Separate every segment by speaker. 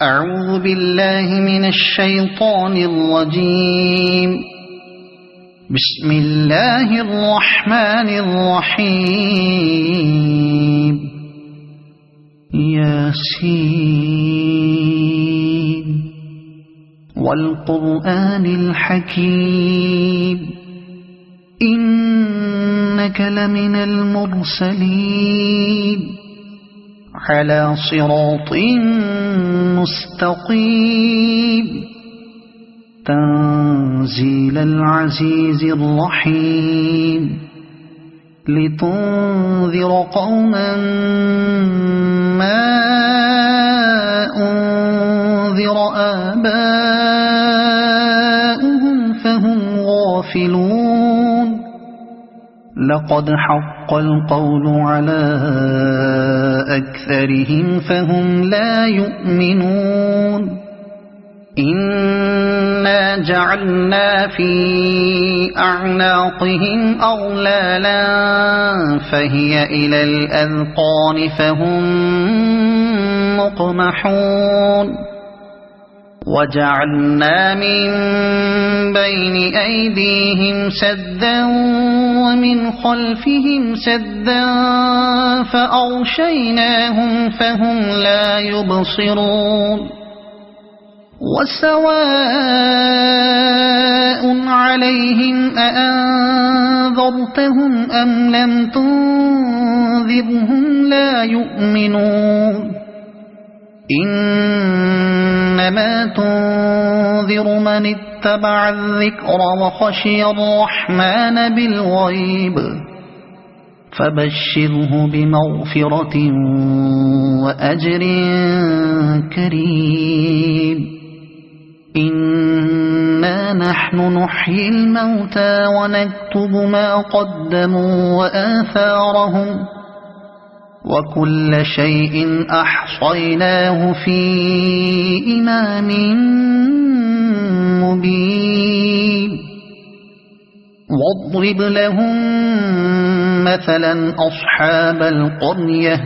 Speaker 1: أعوذ بالله من الشيطان الرجيم. بسم الله الرحمن الرحيم. ياسين والقرآن الحكيم إنك لمن المرسلين على صراط مستقيم تنزيل العزيز الرحيم لتنذر قوما ما أنذر آباؤهم فهم غافلون. لقد حق القول على أكثرهم فهم لا يؤمنون. إنا جعلنا في أعناقهم أغلالا فهي إلى الأذقان فهم مقمحون. وجعلنا من بين أيديهم سدا ومن خلفهم سدا فأغشيناهم فهم لا يبصرون. وسواء عليهم أأنذرتهم أم لم تنذرهم لا يؤمنون. إنما تنذر من اتبع الذكر وخشي الرحمن بالغيب فبشره بمغفرة وأجر كريم. إنا نحن نحيي الموتى ونكتب ما قدموا وآثارهم وكل شيء أحصيناه في إمام مبين. واضرب لهم مثلا أصحاب القرية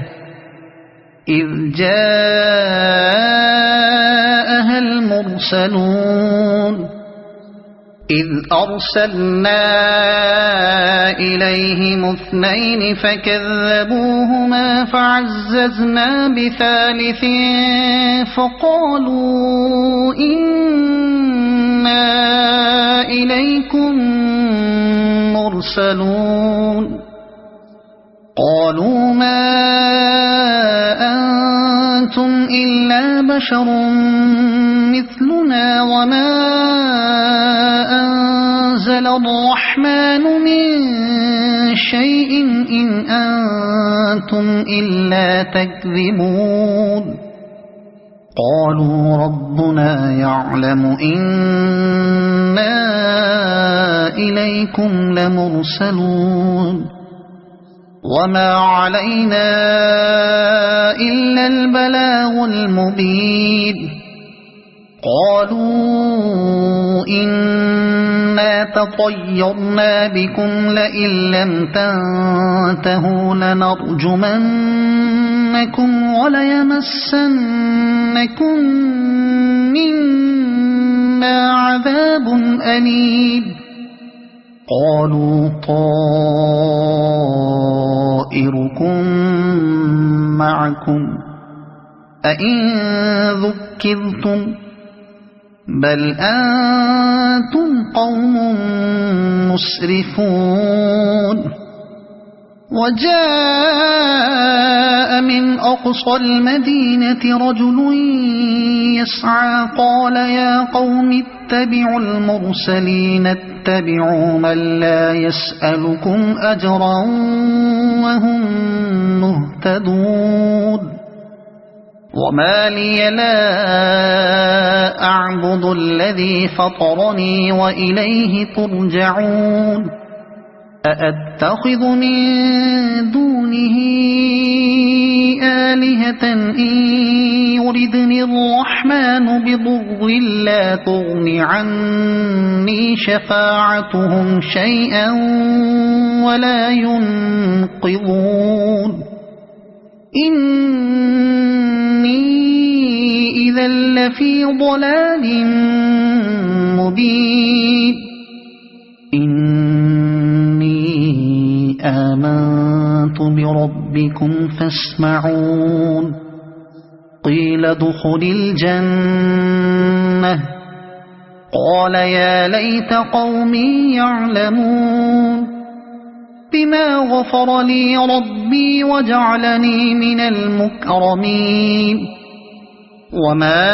Speaker 1: إذ جاءها المرسلون إذ أرسلنا إليهم اثنين فكذبوهما فعززنا بثالث فقالوا إنا إليكم مرسلون. قالوا ما أنتم إلا بشر مثلنا وما أنزل الرحمن من شيء إن أنتم إلا تكذبون. قالوا ربنا يعلم إنا إليكم لمرسلون وما علينا إلا البلاغ المبين. قالوا إنا تطيرنا بكم لئن لم تنتهوا لنرجمنكم وليمسنكم منا عذاب أليم. قالوا طائركم معكم أئن ذكرتم بل أنتم قوم مسرفون. وجاء من أقصى المدينة رجل يسعى قال يا قوم اتبعوا المرسلين اتبعوا من لا يسألكم أجرا وهم مهتدون. وما لي لا أعبد الذي فطرني وإليه ترجعون. أأتخذ من دونه آلهة إن يردني الرحمن بضر لا تغن عني شفاعتهم شيئا ولا ينقذون. إني إذا لفي ضلال مبين إني آمنت بربكم فاسمعون قيل ادخل الجنة قال يا ليت قومي يعلمون بما غفر لي ربي وجعلني من المكرمين وما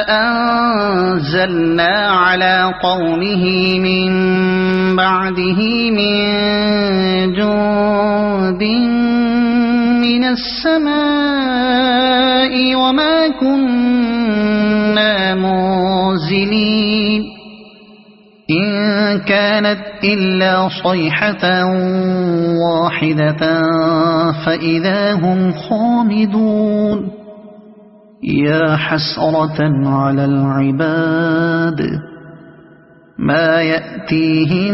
Speaker 1: أنزلنا على قومه من بعده من جند من السماء وما كنا منزلين إن كانت إلا صيحة واحدة فإذا هم خامدون يا حسرة على العباد ما يأتيهم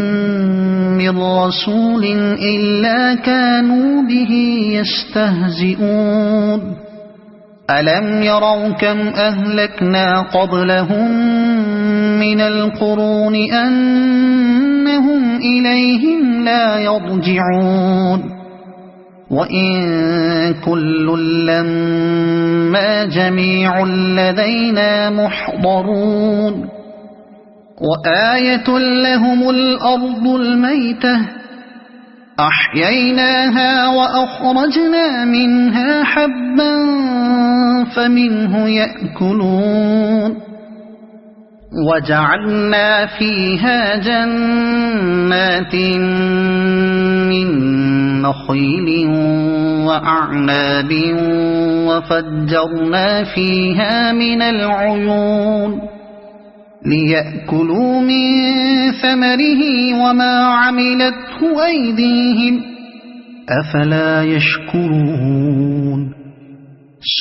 Speaker 1: من رسول إلا كانوا به يستهزئون ألم يروا كم أهلكنا قبلهم من القرون أنهم إليهم لا يرجعون وإن كل لما جميع لدينا محضرون وآية لهم الأرض الميتة أحييناها وأخرجنا منها حبا فمنه يأكلون وجعلنا فيها جنات من نخيل وأعناب وفجرنا فيها من العيون ليأكلوا من ثمره وما عملته أيديهم أفلا يشكرون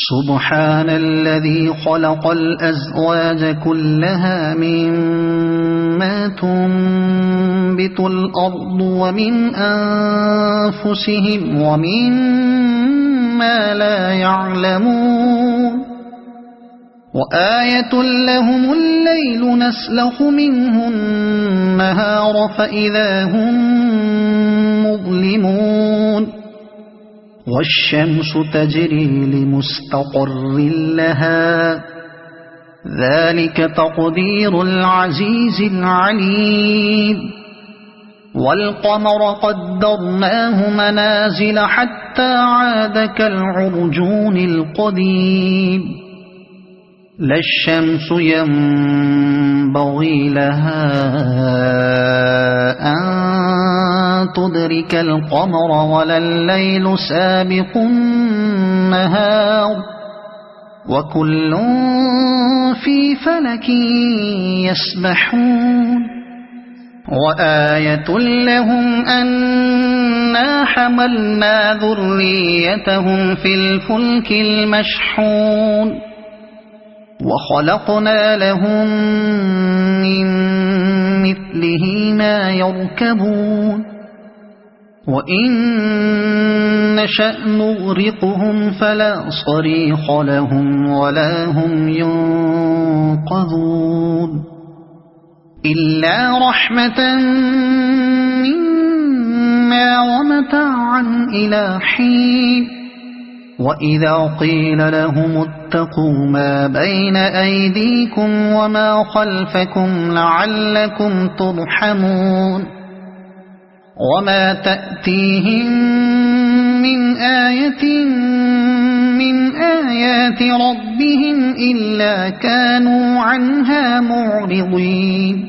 Speaker 1: سبحان الذي خلق الأزواج كلها مما تنبت الأرض ومن أنفسهم ومما لا يعلمون وآية لهم الليل نسلخ منه النهار فإذا هم مظلمون والشمس تجري لمستقر لها ذلك تقدير العزيز العليم والقمر قدرناه منازل حتى عاد كالعرجون القديم لا الشمس ينبغي لها أن تدرك القمر ولا الليل سابق النهار وكل في فلك يسبحون وآية لهم أنا حملنا ذريتهم في الفلك المشحون وخلقنا لهم من مثله ما يركبون وإن نشأ نغرقهم فلا صريخ لهم ولا هم ينقذون إلا رحمة منا ومتاعا إلى حين وإذا قيل لهم اتقوا ما بين أيديكم وما خلفكم لعلكم ترحمون وما تأتيهم من آية من آيات ربهم إلا كانوا عنها معرضين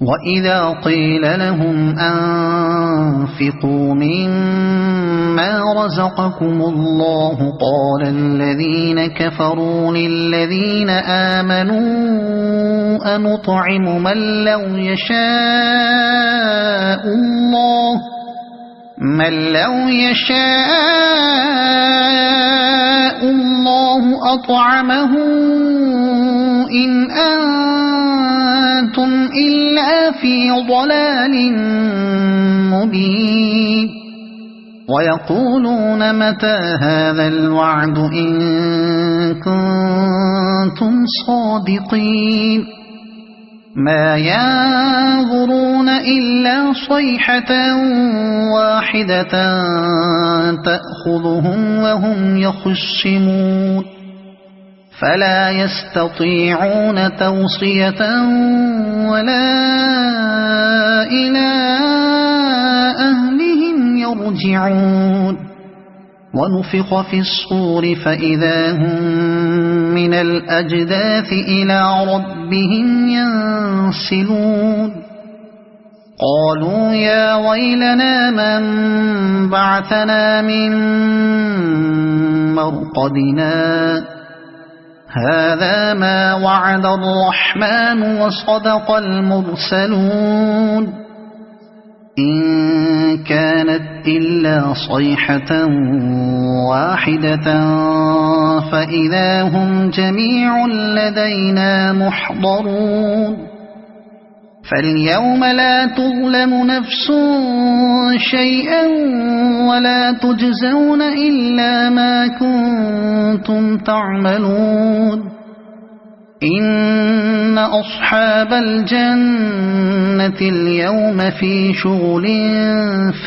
Speaker 1: وإذا قيل لهم أنفقوا مما رزقكم الله قال الذين كفروا للذين آمنوا أنطعم من لو يشاء الله أطعمه إن أنتم إلا في ضلال مبين ويقولون متى هذا الوعد إن كنتم صادقين ما ينظرون إلا صيحة واحدة تأخذهم وهم يخصمون فلا يستطيعون توصية ولا إلى أهلهم يرجعون ونفخ في الصور فإذا هم من الأجداث إلى ربهم ينسلون قالوا يا ويلنا من بعثنا من مرقدنا هذا ما وعد الرحمن وصدق المرسلون إن كانت إلا صيحة واحدة فإذا هم جميع لدينا محضرون فاليوم لا تظلم نفس شيئا ولا تجزون إلا ما كنتم تعملون إن أصحاب الجنة اليوم في شغل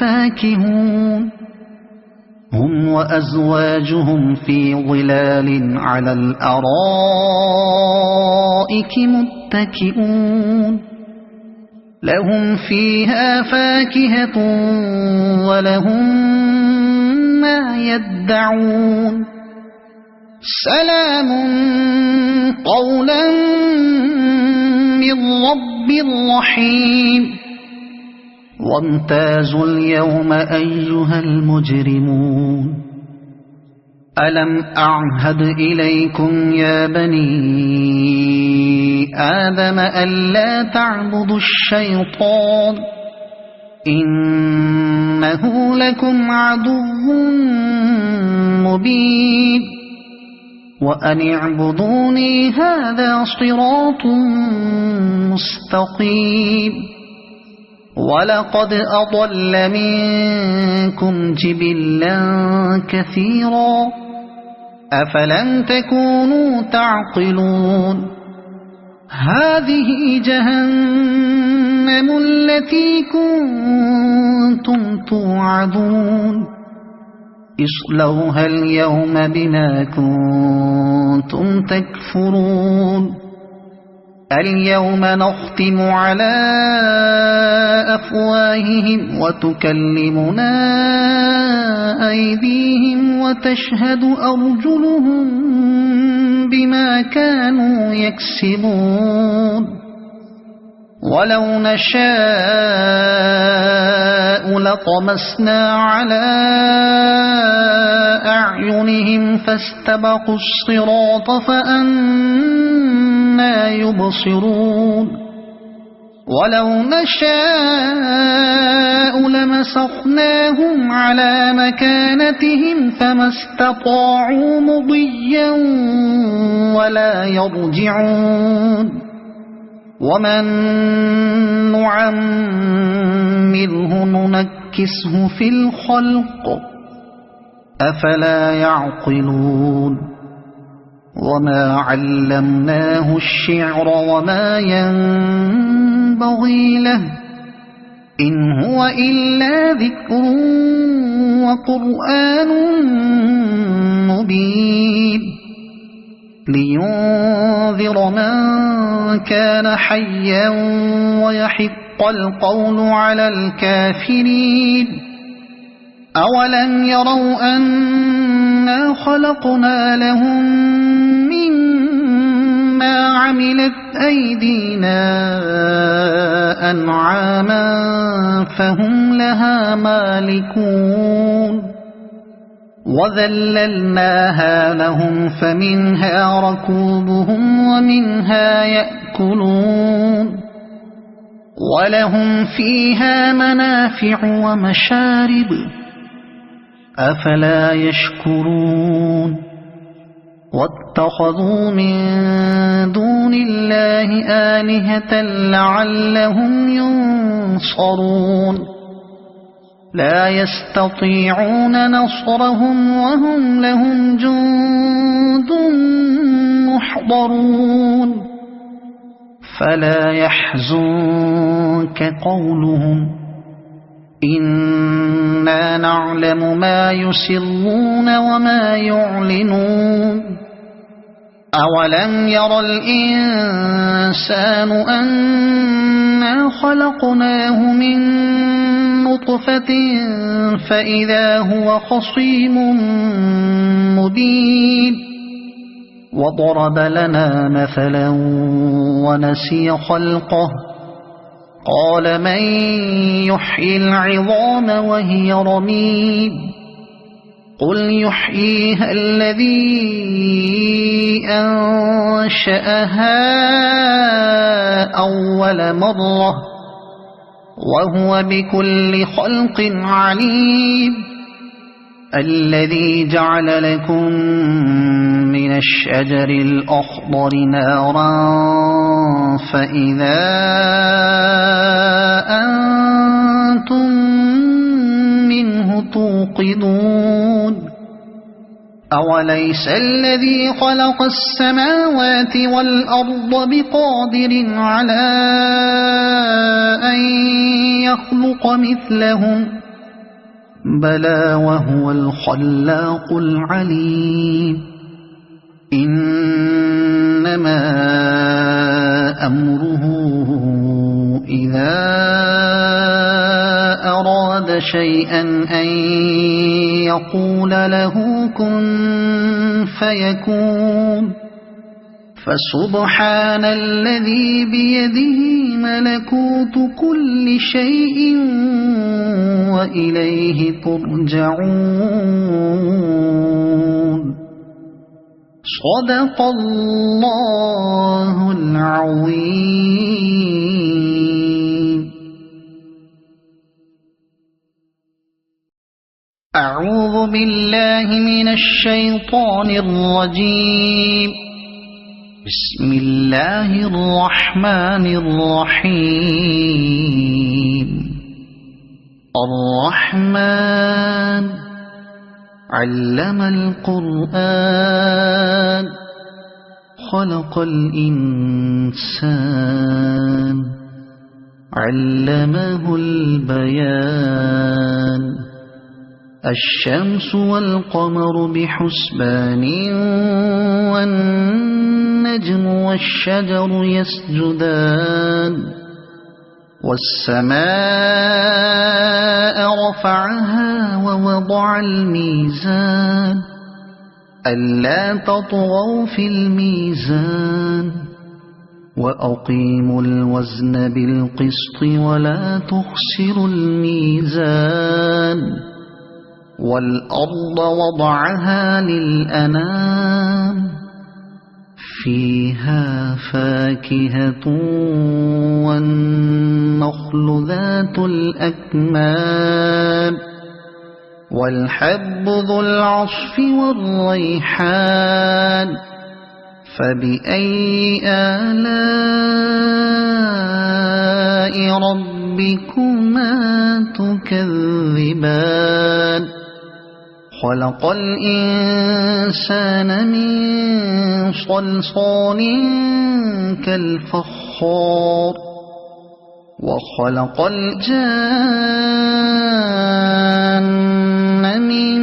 Speaker 1: فاكهون هم وأزواجهم في ظلال على الأرائك متكئون لهم فيها فاكهة ولهم ما يدعون سلام قولا من رب رحيم وامتازوا اليوم أيها المجرمون ألم أعهد إليكم يا بني آدم ألا تعبدوا الشيطان إنه لكم عدو مبين وأن اعبدوني هذا صراط مستقيم ولقد أضل منكم جبلا كثيرا أفلم تكونوا تعقلون هذه جهنم التي كنتم توعدون اصلوها اليوم بما كنتم تكفرون اليوم نختم على أفواههم وتكلمنا أيديهم وتشهد أرجلهم بما كانوا يكسبون ولو نشاء لطمسنا على أعينهم فاستبقوا الصراط فأنى يبصرون ولو نشاء لمسخناهم على مكانتهم فما استطاعوا مضيا ولا يرجعون ومن نعمره ننكسه في الخلق أفلا يعقلون وما علمناه الشعر وما ينبغي له إن هو إلا ذكر وقرآن مبين لينذر من كان حيا ويحق القول على الكافرين أولم يروا أنا خلقنا لهم مما عملت أيدينا أنعاما فهم لها مالكون وذللناها لهم فمنها ركوبهم ومنها يأكلون ولهم فيها منافع ومشارب أفلا يشكرون واتخذوا من دون الله آلهة لعلهم ينصرون لا يستطيعون نصرهم وهم لهم جند محضرون فلا يحزنك قولهم إنا نعلم ما يسرون وما يعلنون أولم ير الإنسان أنا خلقناه من نطفة فإذا هو خصيم مبين وضرب لنا مثلا ونسي خلقه قال من يحيي العظام وهي رميم قل يحييها الذي أنشأها أول مرة وهو بكل خلق عليم الذي جعل لكم من الشجر الأخضر نارا فإذا أنتم منه توقدون أوليس الذي خلق السماوات والأرض بقادر على أن يخلق مثلهم بلى وهو الخلاق العليم إنما أمره إذا أراد شيئا أن يقول له كن فيكون فسبحان الذي بيده ملكوت كل شيء وإليه ترجعون صدق الله العظيم. أعوذ بالله من الشيطان الرجيم. بسم الله الرحمن الرحيم. الرحمن علم القرآن خلق الإنسان علمه البيان الشمس والقمر بحسبان والنجم والشجر يسجدان والسماء رفعها ووضع الميزان ألا تطغوا في الميزان وأقيموا الوزن بالقسط ولا تخسروا الميزان والأرض وضعها للأنام فيها فاكهة والنخل ذات الأكمام والحب ذو العصف والريحان فبأي آلاء ربكما تكذبان خلق الإنسان من صلصال كالفخار وخلق الجان من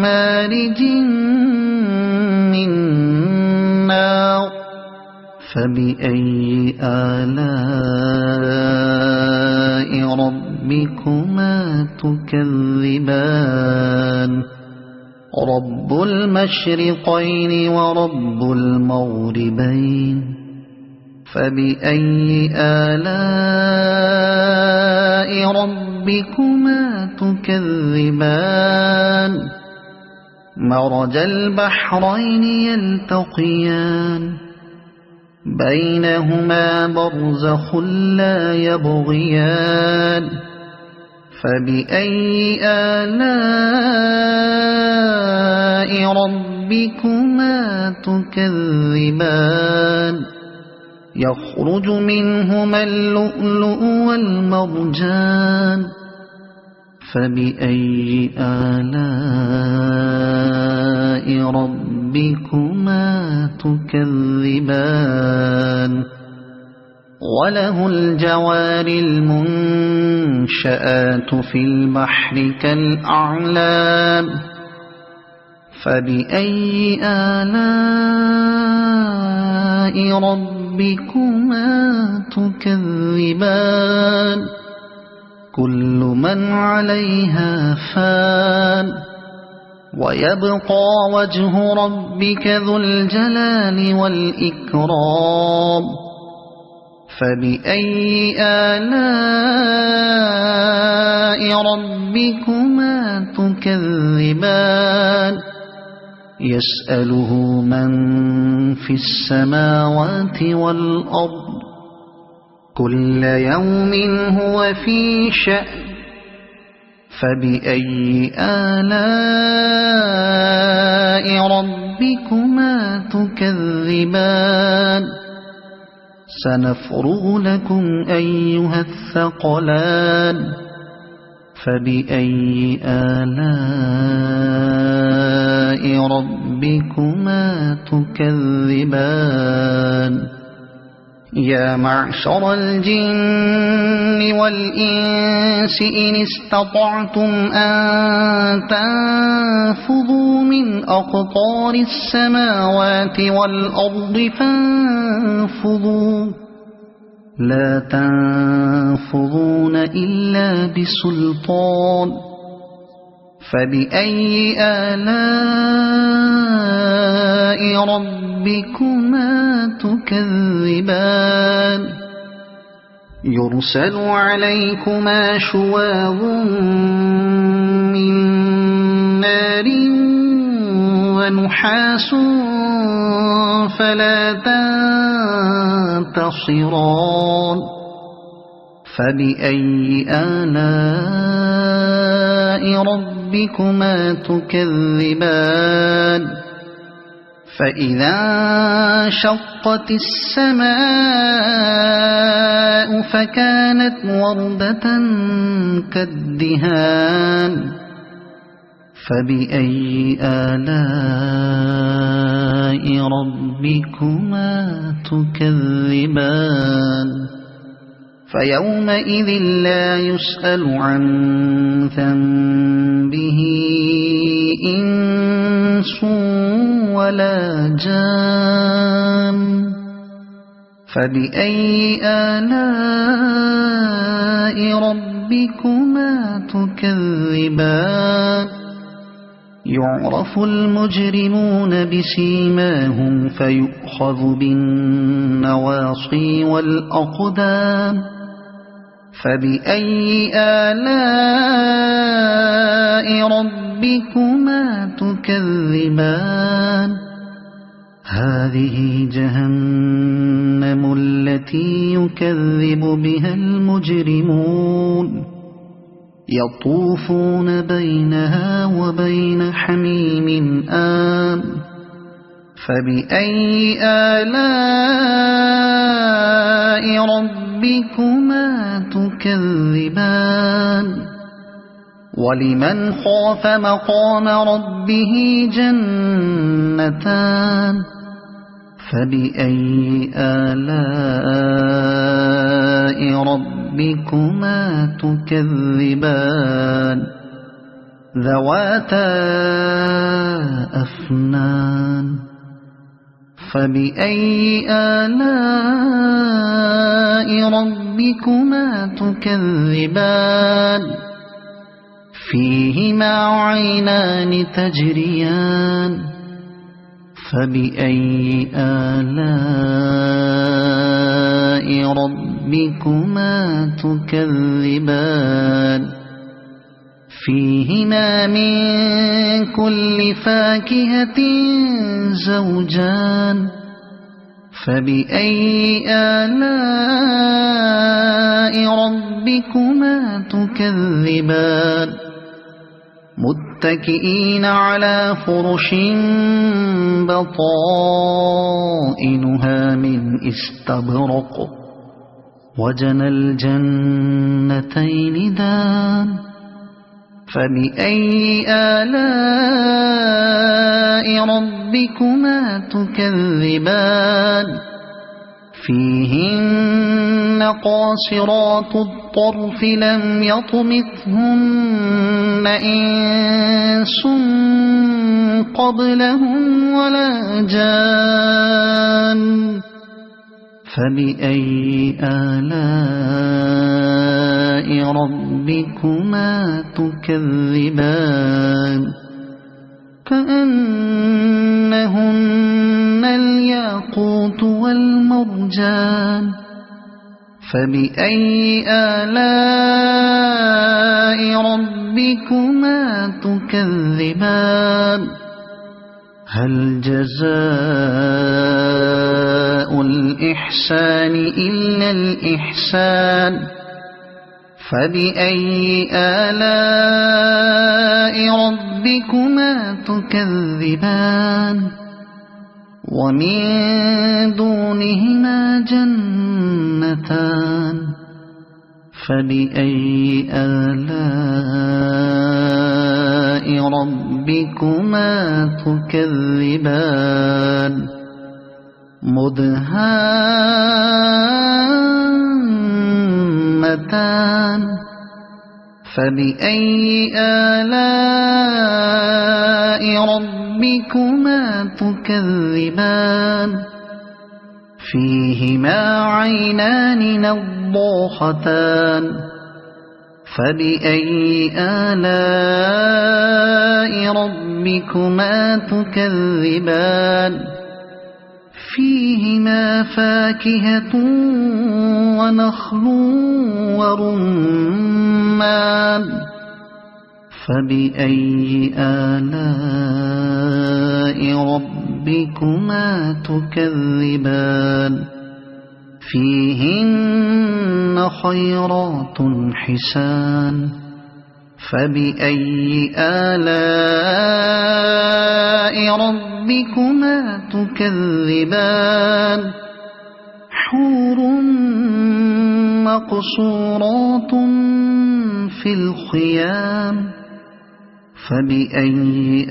Speaker 1: مارج من نار فبأي آلاء ربكما تكذبان رب المشرقين ورب المغربين فبأي آلاء ربكما تكذبان مرج البحرين يلتقيان بينهما برزخ لا يبغيان فبأي آلاء ربكما تكذبان يخرج منهما اللؤلؤ والمرجان فبأي آلاء ربكما تكذبان وله الجوار المنشآت في البحر كالأعلام فبأي آلاء ربكما تكذبان كل من عليها فان ويبقى وجه ربك ذو الجلال والإكرام فبأي آلاء ربكما تكذبان يسأله من في السماوات والأرض كل يوم هو في شأن فبأي آلاء ربكما تكذبان سنفرغ لكم أيها الثقلان فبأي آلاء ربكما تكذبان يا معشر الجن والإنس إن استطعتم أن تنفذوا من أقطار السماوات والأرض فانفذوا لا تنفذون إلا بسلطان فبأي آلاء ربكما تكذبان يرسل عليكما شواظ من نار ونحاس فلا تنتصران فبأي آلاء ربكما تكذبان فإذا انشقت السماء فكانت وردة كالدهان فبأي آلاء ربكما تكذبان فيومئذ لا يسأل عن ذنبه إنس ولا جان فبأي آلاء ربكما تكذبان يعرف المجرمون بسيماهم فيؤخذ بالنواصي والأقدام فبأي آلاء ربكما تكذبان هذه جهنم التي يكذب بها المجرمون يطوفون بينها وبين حميم آن فبأي آلاء ربكما تكذبان ولمن خاف مقام ربه جنتان فبأي آلاء ربكما تكذبان ذواتا أفنان فبأي آلاء ربكما تكذبان فيهما عينان تجريان فبأي آلاء ربكما تكذبان فيهما من كل فاكهة زوجان فبأي آلاء ربكما تكذبان متكئين على فرش بطائنها من استبرق وجنى الجنتين دان فبأي آلاء ربكما تكذبان فيهن قاصرات الطرف لم يطمثهن إنس قبلهم ولا جان فبأي آلاء ربكما تكذبان كأنهن الياقوت والمرجان فبأي آلاء ربكما تكذبان هل جزاء الإحسان إلا الإحسان فبأي آلاء ربكما تكذبان ومن دونهما جنتان فبأي آلاء ربكما تكذبان مدهامتان فبأي آلاء ربكما تكذبان فيهما عينان نضاختان فبأي آلاء ربكما تكذبان فيهما فاكهة ونخل ورمان فبأي آلاء ربكما تكذبان فيهن خيرات حسان فبأي آلاء ربكما تكذبان حور مقصورات في الخيام فبأي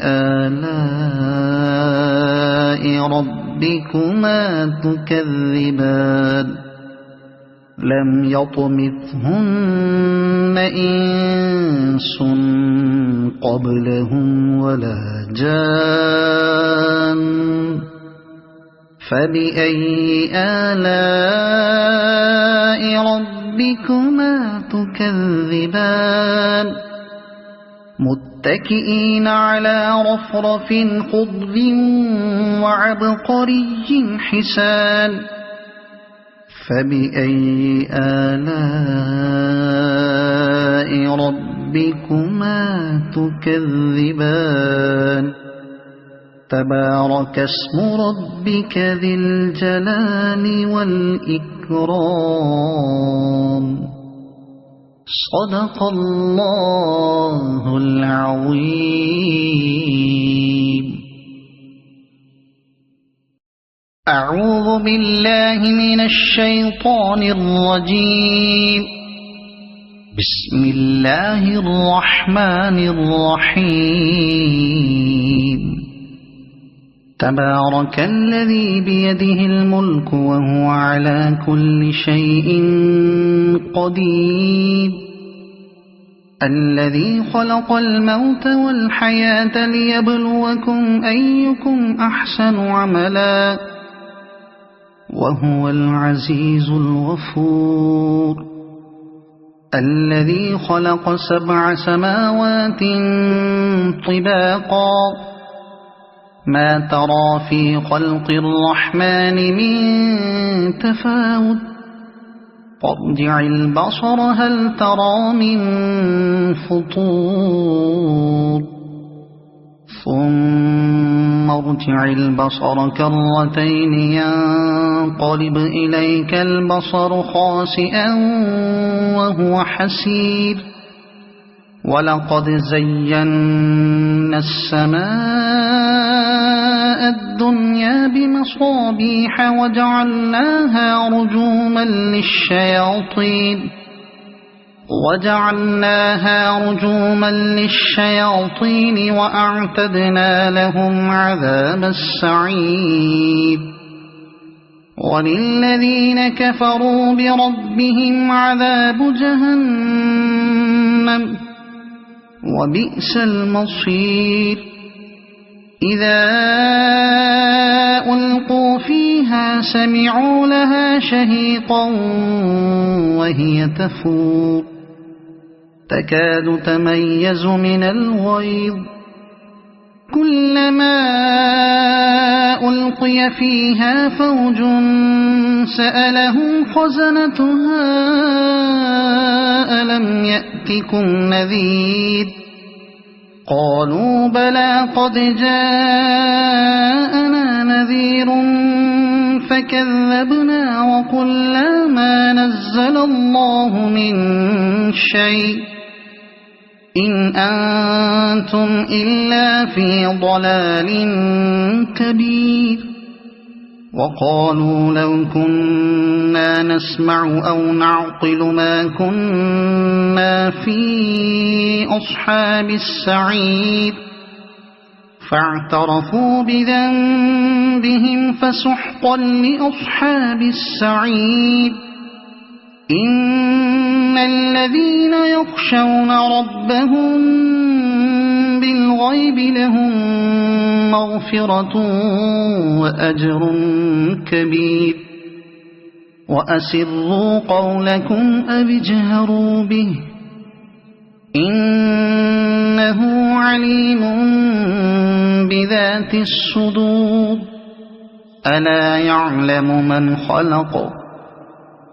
Speaker 1: آلاء ربكما تكذبان لم يطمثهن إنس قبلهم ولا جان فبأي آلاء ربكما تكذبان متكئين على رفرف خضر وعبقري حسان فبأي آلاء ربكما تكذبان تبارك اسم ربك ذي الجلال والإكرام صدق الله العظيم أعوذ بالله من الشيطان الرجيم بسم الله الرحمن الرحيم تبارك الذي بيده الملك وهو على كل شيء قدير الذي خلق الموت والحياة ليبلوكم أيكم أحسن عملا وهو العزيز الغفور الذي خلق 7 سماوات طباقا ما ترى في خلق الرحمن من تفاوت فارجع البصر هل ترى من فطور ثم ارجع البصر كرتين ينقلب إليك البصر خاسئا وهو حسير ولقد زينا السماء الدنيا بمصابيح وجعلناها رجوما للشياطين وجعلناها رجوما للشياطين وأعتدنا لهم عذاب السعير وللذين كفروا بربهم عذاب جهنم وبئس المصير إذا ألقوا فيها سمعوا لها شهيقا وهي تفور تكاد تميز من الغيظ كلما ألقي فيها فوج سألهم خزنتها ألم يأتكم نذير قالوا بلى قد جاءنا نذير فكذبنا وقلنا ما نزل الله من شيء إن أنتم إلا في ضلال كبير وقالوا لو كنا نسمع أو نعقل ما كنا في أصحاب السعير فاعترفوا بذنبهم فسحقا لأصحاب السعير إن الذين يخشون ربهم بالغيب لهم مغفرة وأجر كبير وأسروا قولكم أو اجهروا به إنه عليم بذات الصدور ألا يعلم من خلق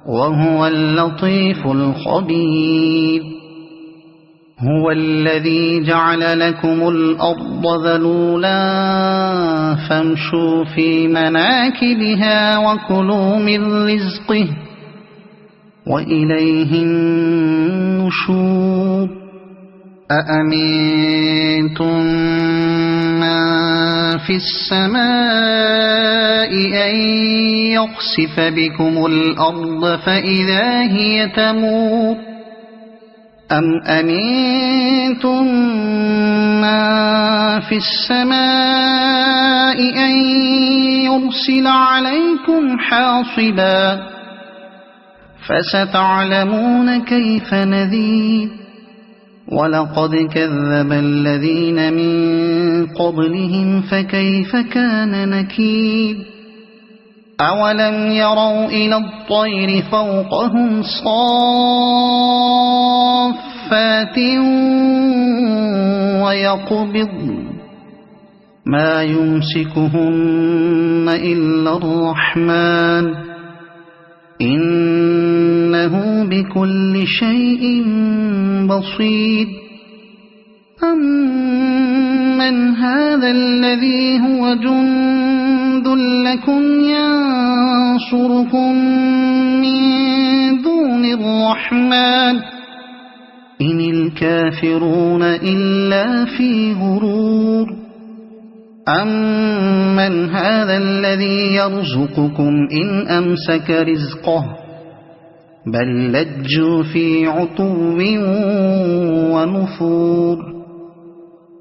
Speaker 1: وهو اللطيف الخبير هو الذي جعل لكم الأرض ذلولا فامشوا في مناكبها وكلوا من رزقه وإليه النشور أأمنتم من في السماء أن يخسف بكم الأرض فإذا هي تمور أم أمنتم من في السماء أن يرسل عليكم حاصبا فستعلمون كيف نذير ولقد كذب الذين من قبلهم فكيف كان نكير أولم يروا إلى الطير فوقهم صافات ويقبض ما يمسكهن إلا الرحمن إنه بكل شيء بصير أمن هذا الذي هو جند لكم ينصركم من دون الرحمن إن الكافرون إلا في غرور أمن هذا الذي يرزقكم إن أمسك رزقه بل لجوا في عتو ونفور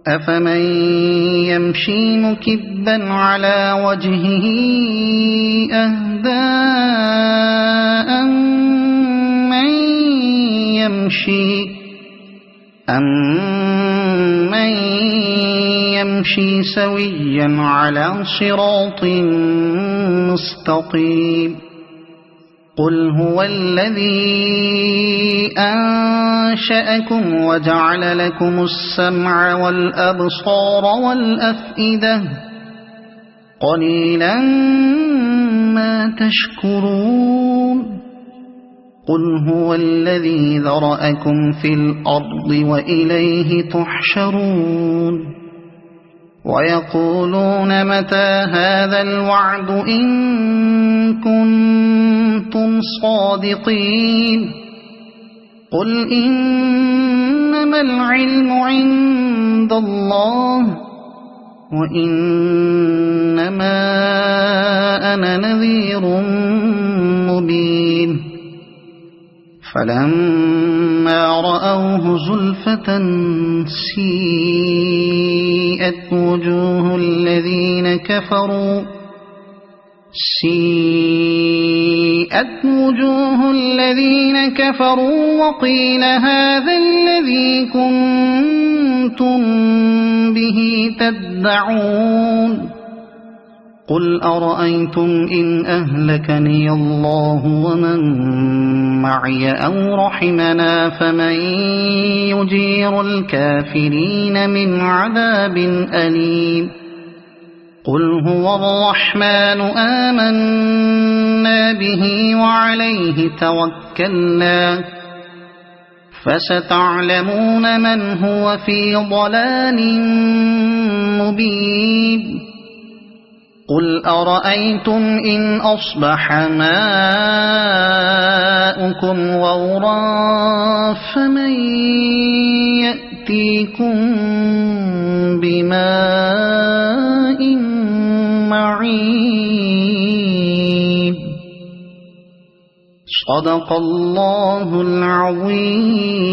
Speaker 1: أفمن يمشي مكبا على وجهه أهدى أمن يمشي سويا على صراط مستقيم قل هو الذي أنشأكم وجعل لكم السمع والأبصار والأفئدة قليلا ما تشكرون قل هو الذي ذرأكم في الأرض وإليه تحشرون ويقولون متى هذا الوعد إن كنتم صادقين قل إنما العلم عند الله وإنما أنا نذير مبين فلما رأوه زلفة سيئت وجوه الذين كفروا وقيل هذا الذي كنتم به تدعون قل أرأيتم إن أهلكني الله ومن معي أو رحمنا فمن يجير الكافرين من عذاب أليم قل هو الرحمن آمنا به وعليه توكلنا فستعلمون من هو في ضلال مبين قل أرأيتم إن أصبح ماؤكم غورا فمن يأتيكم بماء معين صدق الله العظيم.